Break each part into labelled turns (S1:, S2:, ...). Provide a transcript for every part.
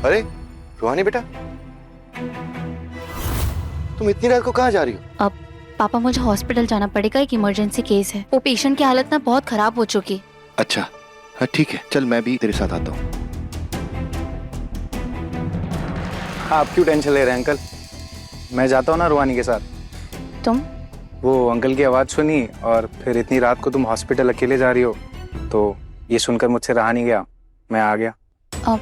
S1: अरे रूहानी बेटा, तुम इतनी रात को कहाँ जा रही हो?
S2: अब पापा मुझे हॉस्पिटल जाना पड़ेगा, एक इमरजेंसी केस है। वो पेशेंट की हालत ना बहुत खराब हो चुकी।
S1: अच्छा हाँ ठीक है, चल मैं भी तेरे साथ आता हूँ।
S3: आप क्यों टेंशन ले रहे हैं अंकल, मैं जाता हूँ ना रूहानी के साथ।
S2: तुम?
S3: वो अंकल की आवाज़ सुनी और फिर इतनी रात को तुम हॉस्पिटल अकेले जा रही हो, तो ये सुनकर मुझसे रहा नहीं गया, मैं आ गया।
S2: अब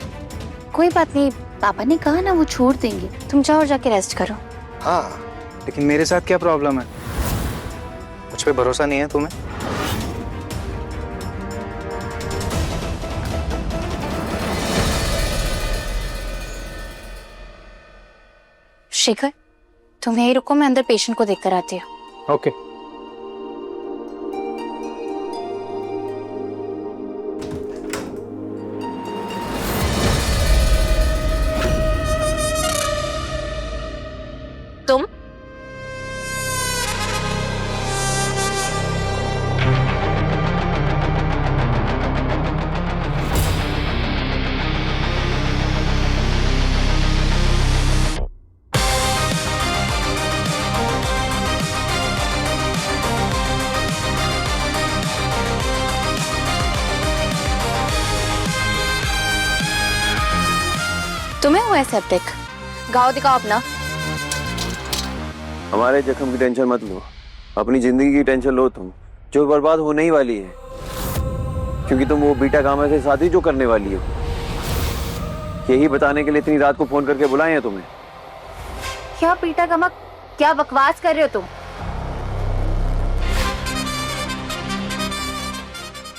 S2: कोई बात नहीं, पापा ने कहा ना वो छोड़ देंगे, तुम जाओ और जाके रेस्ट करो।
S1: हाँ
S3: लेकिन मेरे साथ क्या प्रॉब्लम है? मुझ पे भरोसा नहीं है तुम्हें?
S2: शेखर तुम यहीं रुको, मैं अंदर पेशेंट को देखकर आती हूँ।
S3: ओके।
S2: तुम? तुम्हें हुआ है सेप्टिक? घाव दिखाओ अपना।
S4: हमारे जख्म की टेंशन मत लो, अपनी जिंदगी की टेंशन लो तुम, जो बर्बाद होने ही वाली है, क्योंकि तुम वो बीटा गामा से शादी जो करने वाली हो, यही बताने के लिए इतनी रात को फोन करके बुलाए हैं तुम्हें।
S2: क्या पीटा गमा, क्या बकवास कर रहे हो तुम?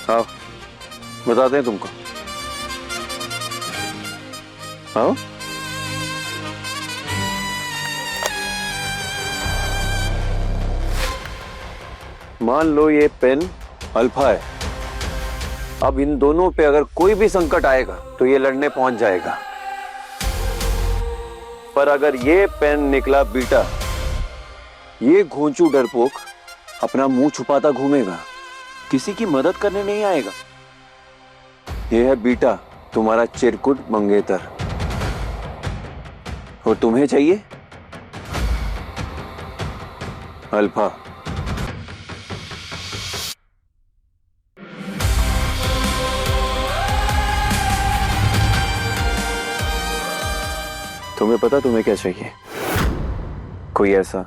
S4: आओ बताते हैं तुमको। आओ। मान लो ये पेन अल्फा है, अब इन दोनों पे अगर कोई भी संकट आएगा तो ये लड़ने पहुंच जाएगा, पर अगर ये पेन निकला बीटा, ये घोंचू डरपोक अपना मुंह छुपाता घूमेगा, किसी की मदद करने नहीं आएगा। ये है बीटा, तुम्हारा चिरकुट मंगेतर, और तुम्हें चाहिए अल्फा। तुम्हें पता तुम्हें क्या चाहिए? कोई ऐसा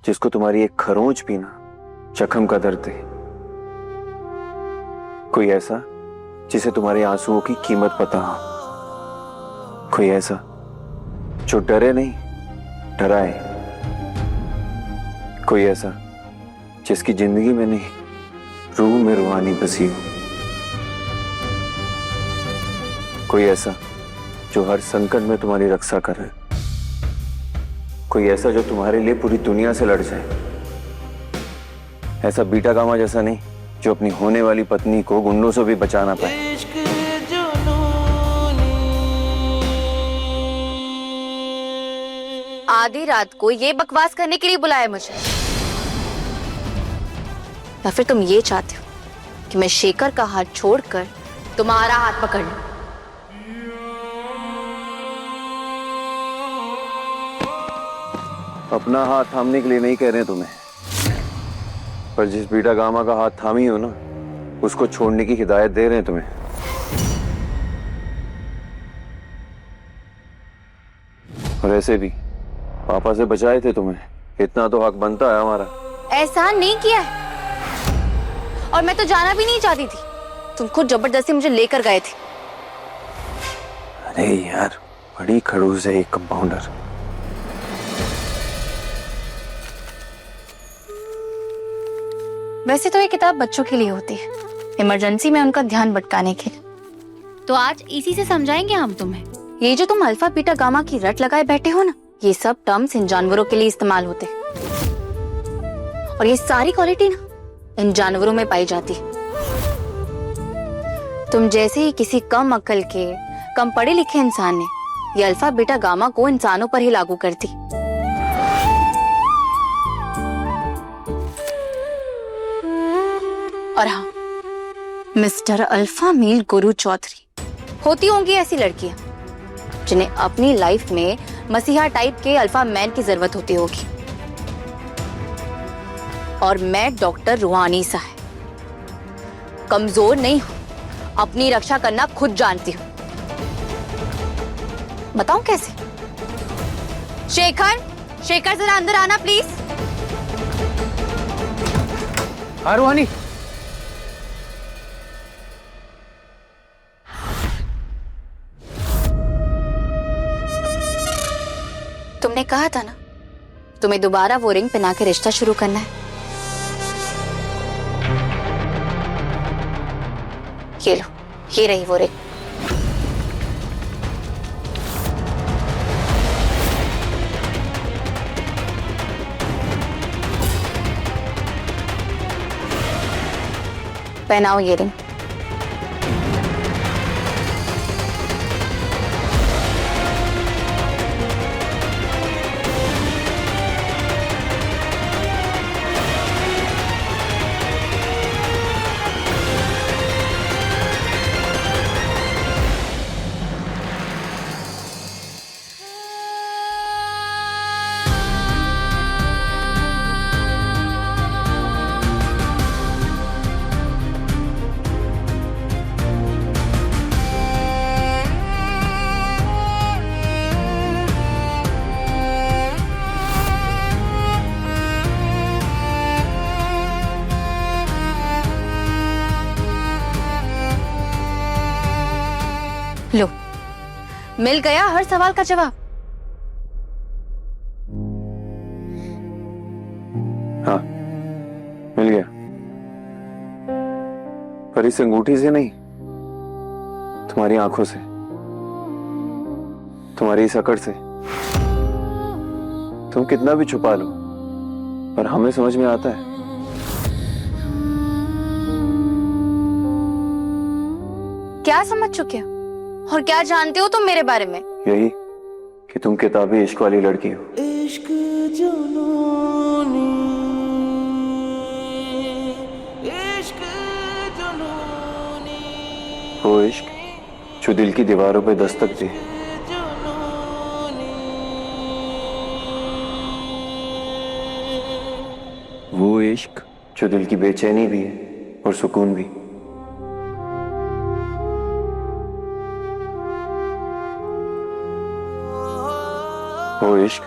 S4: जिसको तुम्हारी एक खरोंच भी ना जख्म का दर्द दे, कोई ऐसा जिसे तुम्हारे आंसुओं की कीमत पता हो, कोई ऐसा जो डरे नहीं डराए, कोई ऐसा जिसकी जिंदगी में नहीं रूह में रूहानी बसी हो, कोई ऐसा जो हर संकट में तुम्हारी रक्षा करे, कोई ऐसा जो तुम्हारे लिए पूरी दुनिया से लड़ जाए। ऐसा बीटा गामा जैसा नहीं जो अपनी होने वाली पत्नी को गुंडों से भी बचा ना पाए।
S2: आधी रात को ये बकवास करने के लिए बुलाया मुझे, या फिर तुम ये चाहते हो कि मैं शेखर का हाथ छोड़कर तुम्हारा हाथ पकड़ लूं?
S4: अपना हाथ थामने के लिए नहीं कह रहे तुम्हें, पर जिस बीटा गामा का हाथ थामी हो ना, उसको छोड़ने की हिदायत दे रहे हैं तुम्हें। और ऐसे भी पापा से बचाए थे तुम्हें, इतना तो हक बनता है हमारा।
S2: एहसान नहीं किया है, और मैं तो जाना भी नहीं चाहती थी, तुम खुद जबरदस्ती मुझे लेकर गए थे।
S4: अरे यार बड़ी खड़ूस है एक कंपाउंडर।
S2: वैसे तो ये किताब बच्चों के लिए होती है, इमरजेंसी में उनका ध्यान भटकाने के लिए। तो आज इसी से समझाएंगे हम तुम्हें। ये जो तुम अल्फा बीटा गामा की रट लगाए बैठे हो ना, ये सब टर्म्स इन जानवरों के लिए इस्तेमाल होते हैं, और ये सारी क्वालिटी ना इन जानवरों में पाई जाती है। तुम जैसे ही किसी कम अक्ल के, कम पढ़े लिखे इंसान ने ये अल्फा बीटा गामा को इंसानों पर ही लागू करती। और हाँ, मिस्टर अल्फा मील गुरु चौधरी, होती होंगी ऐसी लड़कियां जिन्हें अपनी लाइफ में मसीहा टाइप के अल्फा मैन की जरूरत होती होगी। और मैं डॉक्टर रूहानी सा है, कमजोर नहीं हूं, अपनी रक्षा करना खुद जानती हूं। बताऊं कैसे? शेखर, शेखर जरा अंदर आना प्लीज।
S3: हाँ रूहानी।
S2: तुमने कहा था ना तुम्हें दोबारा वो रिंग पहना के रिश्ता शुरू करना है। ये लो, ये रही वो रिंग। पहनाओ ये रिंग। लो, मिल गया हर सवाल का जवाब।
S4: हाँ, मिल गया। पर इस अंगूठी से नहीं, तुम्हारी आंखों से, तुम्हारी इस अकड़ से। तुम कितना भी छुपा लो, पर हमें समझ में आता है।
S2: क्या समझ चुके हो और क्या जानते हो तुम मेरे बारे में?
S4: यही कि तुम किताबी इश्क वाली लड़की हो।
S5: इश्क जुनूनी, इश्क जुनूनी,
S4: वो इश्क जो दिल की दीवारों पे दस्तक दे, वो इश्क जो दिल की बेचैनी भी है और सुकून भी। वो इश्क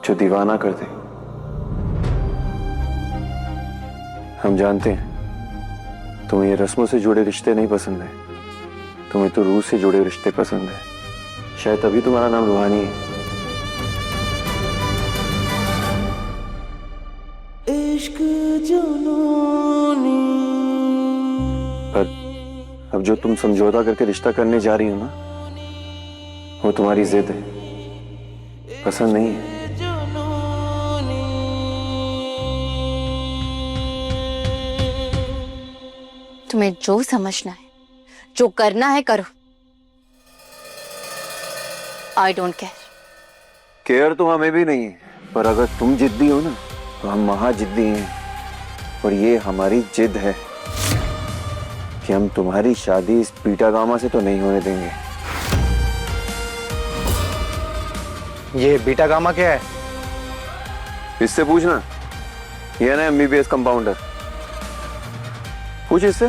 S4: जो दीवाना कर दे। हम जानते हैं तुम्हें ये रस्मों से जुड़े रिश्ते नहीं पसंद है, तुम्हें तो रूह से जुड़े रिश्ते पसंद है। शायद तभी तुम्हारा नाम रूहानी है।
S5: इश्क जुनूनी।
S4: पर अब जो तुम समझौता करके रिश्ता करने जा रही हो ना, वो तुम्हारी जिद है, पसंद नहीं है।
S2: तुम्हें जो समझना है, जो करना है करो। I don't care.
S4: केयर तो हमें भी नहीं है, पर अगर तुम जिद्दी हो ना, तो हम महा जिद्दी हैं। और ये हमारी जिद है कि हम तुम्हारी शादी इस पीटा गामा से तो नहीं होने देंगे।
S3: ये बीटा गामा क्या है?
S4: इससे पूछना, ये है ना MBBS कंपाउंडर, पूछ इससे।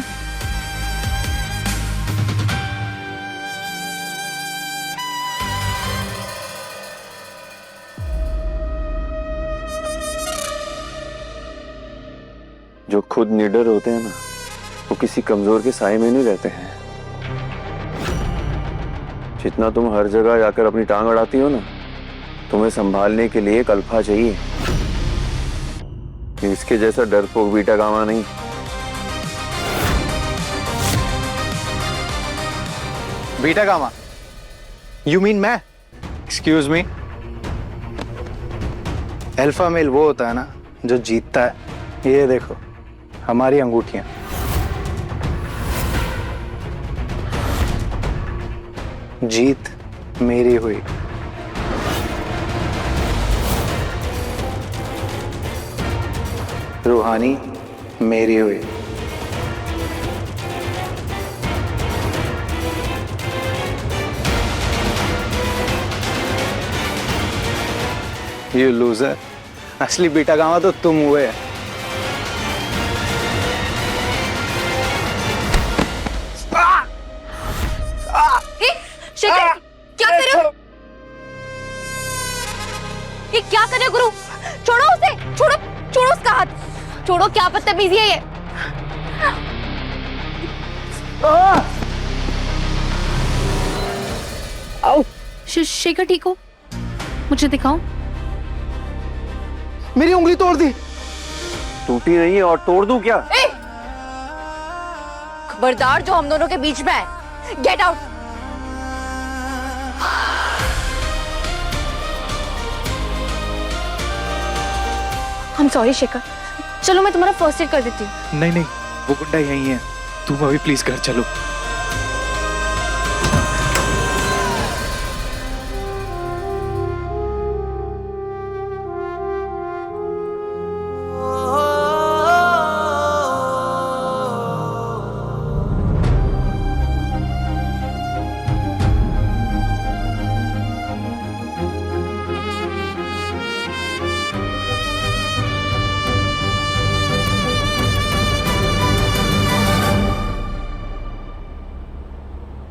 S4: जो खुद निडर होते हैं ना, वो किसी कमजोर के साए में नहीं रहते हैं। जितना तुम हर जगह जाकर अपनी टांग अड़ाती हो ना, तुम्हें संभालने के लिए एक अल्फा चाहिए। इसके जैसा डरपोक बीटा गामा नहीं।
S3: Beta gamma? यू मीन मैं? Excuse me. अल्फा मेल वो होता है ना जो जीतता है। ये देखो हमारी अंगूठियां। जीत मेरी हुई। रूहानी मेरी हुई। यू लूजर, असली बीटा गामा तो तुम हुए।
S2: शेखर, क्या कर रहे हो? ये क्या कर रहे हो गुरु? छोड़ो उसे, छोड़ो, छोड़ो उसका हाथ, छोड़ो। क्या बदतमीजी है ये? शेखर ठीक हो? मुझे दिखाओ।
S1: मेरी उंगली तोड़ दी।
S4: टूटी नहीं है और तोड़ दूं क्या?
S2: खबरदार जो हम दोनों के बीच में है। Get out. I'm sorry Shekhar, चलो मैं तुम्हारा फर्स्ट एड कर देती हूँ।
S3: नहीं नहीं, वो गुंडा यहीं है, तुम अभी प्लीज घर चलो।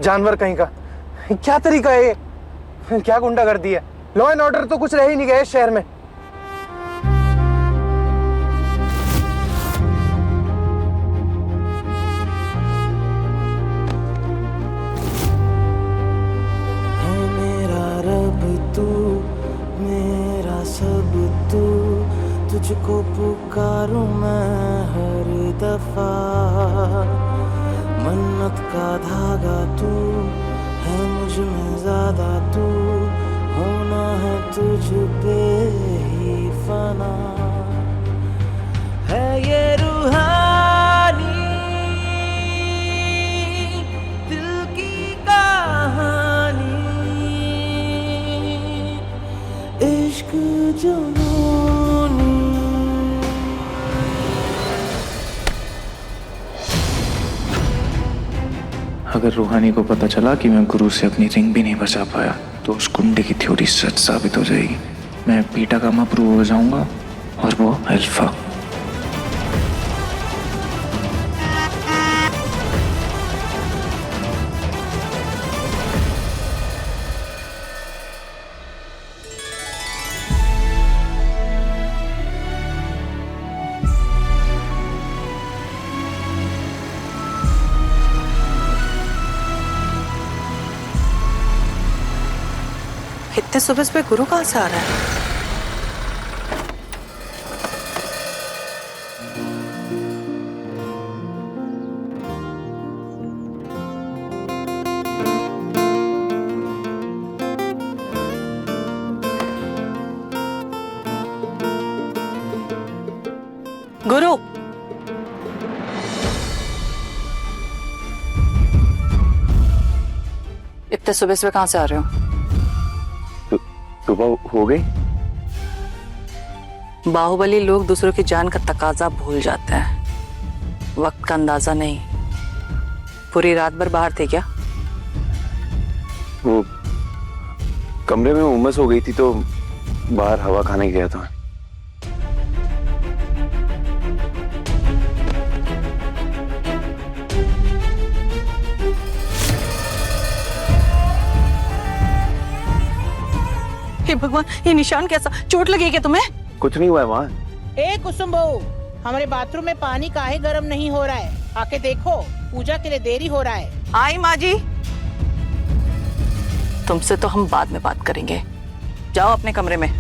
S6: जानवर कहीं का, क्या तरीका है ये? क्या गुंडागर्दी है? लॉ एंड ऑर्डर तो कुछ रह ही नहीं गया इस शहर में।
S5: है मेरा रब तू, मेरा सब तू, तुझको पुकारूं मैं हर दफा। मन्नत का धागा तू है, मुझ में ज्यादा तू, होना है तुझ पे ही फना। है ये रूहानी दिल की कहानी, इश्क जुनूनी।
S3: अगर रूहानी को पता चला कि मैं गुरु से अपनी रिंग भी नहीं बचा पाया तो उस गुंडे की थ्योरी सच साबित हो जाएगी। मैं बीटा गामा प्रूव हो जाऊंगा और वो अल्फा।
S7: इतने सुबह सुबह गुरु कहाँ से आ रहा है? गुरु, इतने सुबह सुबह कहाँ से आ रहे हो?
S4: सुबह हो गई?
S7: बाहुबली लोग दूसरों की जान का तकाजा भूल जाते हैं, वक्त का अंदाजा नहीं। पूरी रात भर बाहर थे क्या?
S4: वो कमरे में उमस हो गई थी तो बाहर हवा खाने गया था।
S7: हे भगवान, ये निशान कैसा? चोट लगी क्या तुम्हें?
S4: कुछ नहीं हुआ है माँ।
S8: ए कुसुम बहू, हमारे बाथरूम में पानी काहे गर्म नहीं हो रहा है? आके देखो, पूजा के लिए देरी हो रहा है।
S7: आई माँ जी, तुमसे तो हम बाद में बात करेंगे, जाओ अपने कमरे में।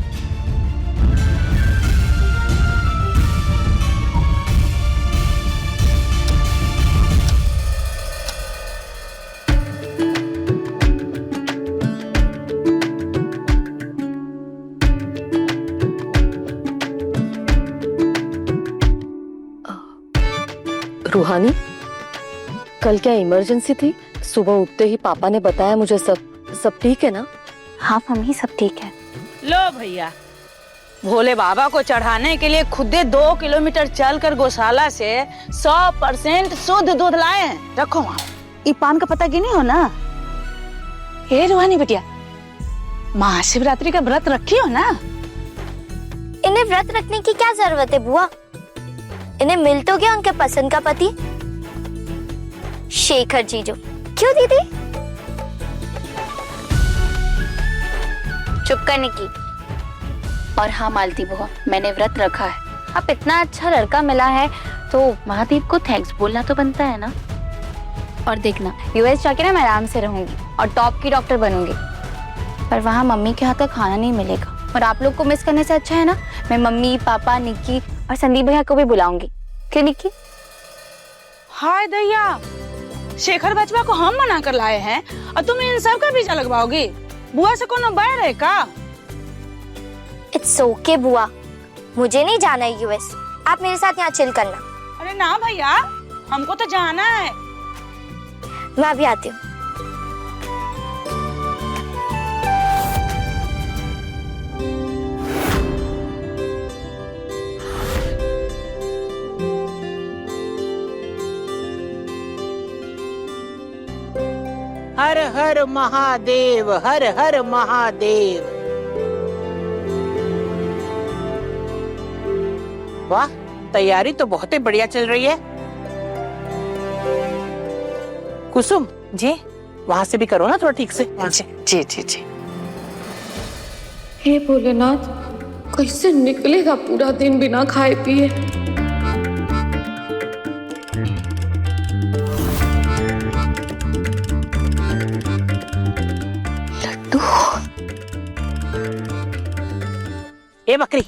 S9: रूहानी, कल क्या इमरजेंसी थी? सुबह उठते ही पापा ने बताया मुझे। सब ठीक है ना?
S2: हाँ मम्मी, सब ठीक है।
S8: लो भैया, भोले बाबा को चढ़ाने के लिए खुद 2 किलोमीटर चलकर गौशाला से 100% शुद्ध दूध लाए हैं। रखो वहाँ। ये पान का पता गिनी हो ना? हे रुहानी बिटिया, महाशिवरात्रि का व्रत रखी हो ना?
S10: इन्हें व्रत रखने की क्या जरूरत है बुआ? इन्हें मिल तो गया उनके पसंद का पति शेखर जीजू। क्यों दीदी?
S2: चुप करने की। और हाँ मालती बुआ, मैंने व्रत रखा है। अब इतना अच्छा लड़का मिला है तो महादेव को थैंक्स बोलना तो बनता है ना। और देखना, यूएस जाके ना मैं आराम से रहूंगी और टॉप की डॉक्टर बनूंगी। पर वहाँ मम्मी के हाथ का खाना नहीं मिलेगा। और आप लोग को मिस करने से अच्छा है ना मैं मम्मी, पापा, निक्की और संदीप भैया को भी बुलाऊंगी। क्यों निक्की?
S8: हाय दैया, शेखर बचवा को हम मना कर लाए हैं और तुम इन सब का वीजा लगवाओगी? बुआ से कोनो बैर है का?
S10: इट्स ओके बुआ, मुझे नहीं जाना है यूएस। आप मेरे साथ यहाँ चिल करना।
S8: अरे ना भैया, हमको तो जाना है।
S10: मैं भी आती हूँ।
S11: हर हर महादेव, हर हर महादेव। वाह, तैयारी तो बहुत ही बढ़िया चल रही है। कुसुम जी, वहाँ से भी करो ना थोड़ा ठीक से।
S7: जी जी जी।
S9: हे भोलेनाथ, कैसे निकलेगा पूरा दिन बिना खाए पिए?
S11: ए बकरी,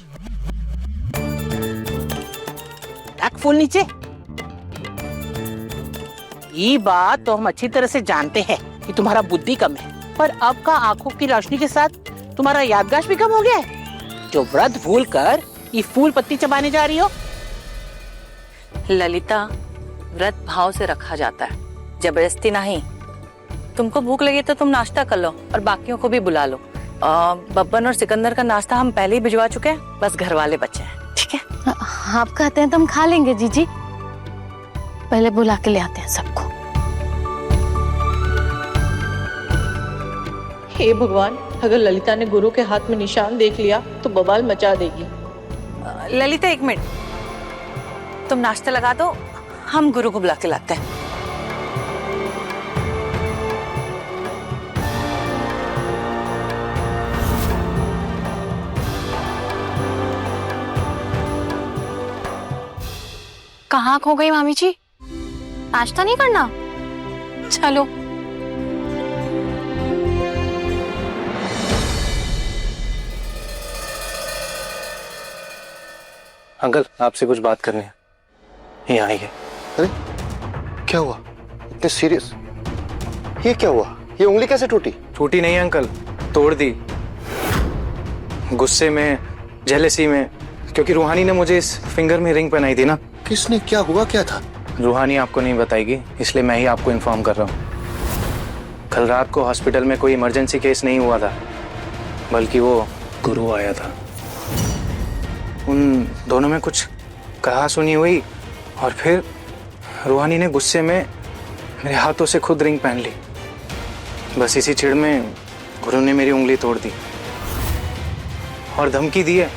S11: रख फूल नीचे। ये बात तो हम अच्छी तरह से जानते हैं कि तुम्हारा बुद्धि कम है, पर अब का आंखों की रोशनी के साथ तुम्हारा याददाश्त भी कम हो गया है, जो व्रत भूल कर ये फूल पत्ती चबाने जा रही हो।
S7: ललिता, व्रत भाव से रखा जाता है, जबरदस्ती नहीं। तुमको भूख लगी तो तुम नाश्ता कर लो और बाकियों को भी बुला लो। बब्बन और सिकंदर का नाश्ता हम पहले ही भिजवा चुके हैं, बस घर वाले बचे हैं। ठीक है?
S2: आप कहते हैं तो हम खा लेंगे जीजी। पहले बुला के ले आते हैं सबको।
S9: हे भगवान, अगर ललिता ने गुरु के हाथ में निशान देख लिया तो बवाल मचा देगी।
S7: ललिता एक मिनट, तुम नाश्ता लगा दो, हम गुरु को बुला के लाते हैं।
S2: कहाँ खो गई मामी जी? नाश्ता नहीं करना? चलो।
S3: अंकल, आपसे कुछ बात करनी है। यहाँ आइए।
S1: अरे क्या हुआ? इतने सीरियस? ये क्या हुआ? ये उंगली कैसे टूटी?
S3: टूटी नहीं अंकल, तोड़ दी। गुस्से में, जेलसी में, क्योंकि रूहानी ने मुझे इस फिंगर में रिंग पहनाई थी ना।
S1: किसने? क्या हुआ? क्या था?
S3: रूहानी आपको नहीं बताएगी, इसलिए मैं ही आपको इन्फॉर्म कर रहा हूँ। कल रात को हॉस्पिटल में कोई इमरजेंसी केस नहीं हुआ था, बल्कि वो गुरु आया था। उन दोनों में कुछ कहा सुनी हुई और फिर रूहानी ने गुस्से में मेरे हाथों से खुद रिंग पहन ली। बस इसी चिढ़ में गुरु ने मेरी उंगली तोड़ दी और धमकी दी है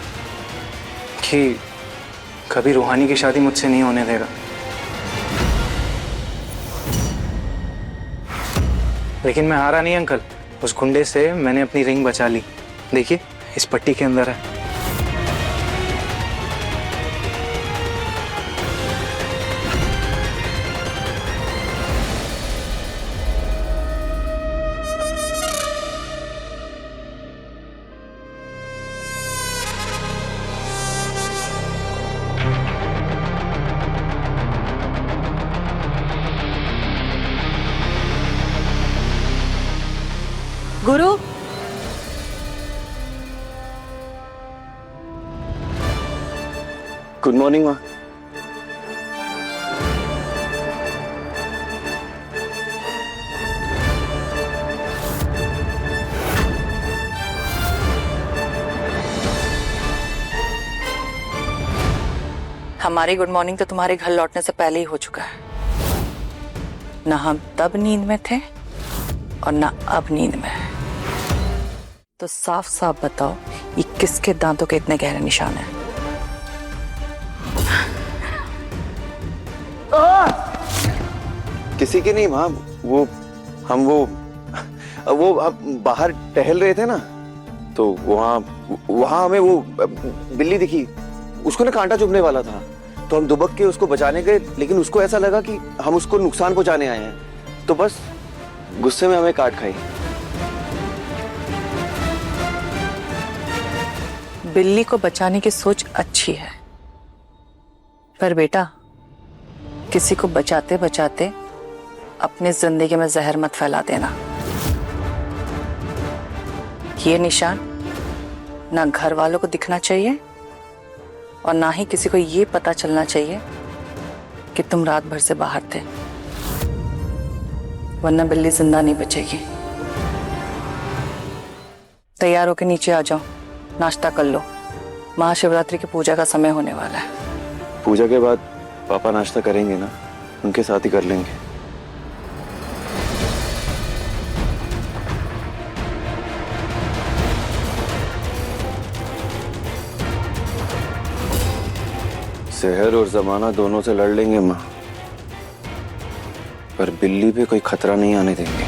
S3: कि कभी रूहानी की शादी मुझसे नहीं होने देगा। लेकिन मैं हारा नहीं अंकल, उस गुंडे से मैंने अपनी रिंग बचा ली। देखिए, इस पट्टी के अंदर है।
S7: गुरु,
S4: गुड मॉर्निंग माँ।
S7: हमारी गुड मॉर्निंग तो तुम्हारे घर लौटने से पहले ही हो चुका है। ना हम तब नींद में थे और ना अब नींद में है। तो साफ साफ बताओ, ये किसके दांतों के इतने गहरे निशान हैं?
S4: किसी के नहीं माँ, वो हम बाहर टहल रहे थे ना, तो वहां हमें वो बिल्ली दिखी। उसको ना कांटा चुभने वाला था, तो हम दुबक के उसको बचाने गए, लेकिन उसको ऐसा लगा कि हम उसको नुकसान पहुंचाने आए हैं, तो बस गुस्से में हमें काट खाई।
S7: बिल्ली को बचाने की सोच अच्छी है, पर बेटा किसी को बचाते बचाते अपने जिंदगी में जहर मत फैला देना। ये निशान ना घर वालों को दिखना चाहिए और ना ही किसी को ये पता चलना चाहिए कि तुम रात भर से बाहर थे, वरना बिल्ली जिंदा नहीं बचेगी। तैयार होकर नीचे आ जाओ, नाश्ता कर लो, महाशिवरात्रि की पूजा का समय होने वाला है।
S4: पूजा के बाद पापा नाश्ता करेंगे ना, उनके साथ ही कर लेंगे। शहर और जमाना दोनों से लड़ लेंगे माँ, पर बिल्ली पे कोई खतरा नहीं आने देंगे।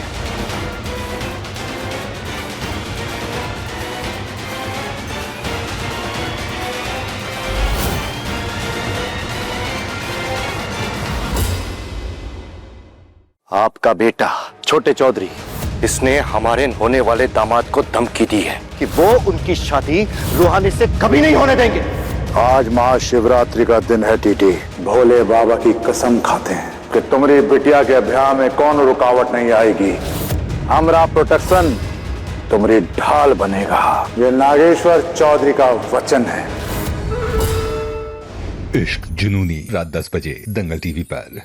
S1: आपका बेटा छोटे चौधरी, इसने हमारे होने वाले दामाद को धमकी दी है कि वो उनकी शादी रूहानी से कभी नहीं होने देंगे।
S12: आज महाशिवरात्रि का दिन है टीटी, भोले बाबा की कसम खाते हैं कि तुम्हारी बिटिया के ब्याह में कौन रुकावट नहीं आएगी। हमारा प्रोटेक्शन तुम्हारी ढाल बनेगा, ये नागेश्वर चौधरी का वचन है।
S13: इश्क जुनूनी, रात 10 बजे दंगल टीवी पर।